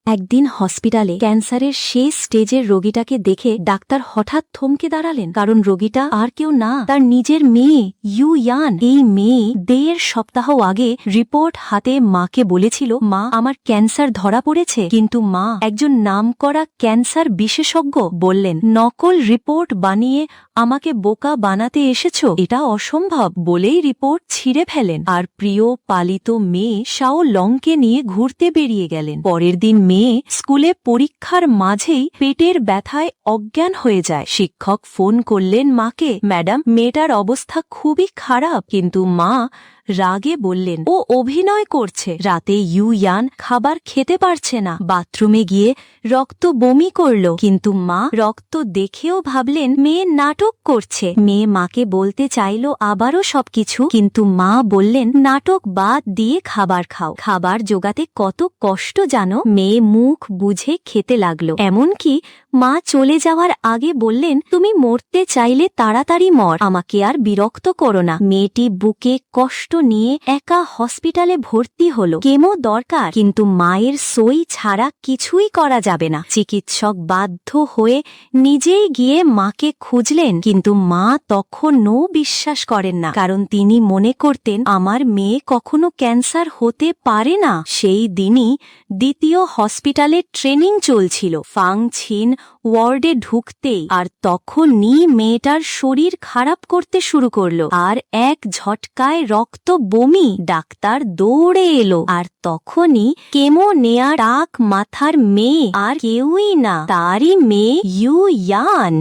একদিন হসপিটালে ক্যান্সারের শেষ স্টেজের রোগীটাকে দেখে ডাক্তার হঠাৎ থমকে দাঁড়ালেন, কারণ রোগীটা আর কেউ না, তার নিজের মেয়ে ইউ ইয়ান। এই মেয়ে 1.5 সপ্তাহ আগে রিপোর্ট হাতে মাকে বলেছিল, মা, আমার ক্যান্সার ধরা পড়েছে। কিন্তু মা একজন নামকরা ক্যান্সার বিশেষজ্ঞ বললেন, নকল রিপোর্ট বানিয়ে আমাকে বোকা বানাতে এসেছ, এটা অসম্ভব, বলেই রিপোর্ট ছিঁড়ে ফেলেন। আর প্রিয় পালিত মেয়ে শাও লংকে নিয়ে ঘুরতে বেরিয়ে গেলেন। পরের দিন মেয়ে স্কুলে পরীক্ষার মাঝেই পেটের ব্যথায় অজ্ঞান হয়ে যায়। শিক্ষক ফোন করলেন মাকে, ম্যাডাম, মেয়েটার অবস্থা খুবই খারাপ। কিন্তু মা রাগে বললেন, ও অভিনয় করছে। রাতে ইউ ইয়ান খাবার খেতে পারছে না, বাথরুমে গিয়ে রক্ত বমি করল। কিন্তু মা রক্ত দেখেও ভাবলেন মেয়ে নাটক করছে। মেয়ে মাকে বলতে চাইল আবারও সবকিছু, কিন্তু মা বললেন, নাটক বাদ দিয়ে খাবার খাও। খাবার জোগাতে কত কষ্ট জানো। মেয়ে মুখ বুঝে খেতে লাগলো। এমনকি মা চলে যাওয়ার আগে বললেন, তুমি মরতে চাইলে তাড়াতাড়ি মর, আমাকে আর বিরক্ত করো না। মেয়েটি বুকে কষ্ট নিয়ে একা হসপিটালে ভর্তি হলো। কেমো দরকার, কিন্তু মায়ের সই ছাড়া কিছুই করা যাবে না। চিকিৎসক বাধ্য হয়ে নিজেই গিয়ে মাকে খুঁজলেন, কিন্তু মা তখনও বিশ্বাস করেন না, কারণ তিনি মনে করতেন আমার মেয়ে কখনো ক্যান্সার হতে পারে না। সেই দিনই দ্বিতীয় হসপিটালে ট্রেনিং চলছিল। ফাং ছিন ওয়ার্ডে ঢুকতেই আর তখনই মেয়েটার শরীর খারাপ করতে শুরু করলো, আর এক ঝটকায় রক্ত বমি। ডাক্তার দৌড়ে এলো, আর তখনই কেমো নেয়া টাক মাথার মেয়ে আর কেউই না, তারই মেয়ে ইউ ইয়ান।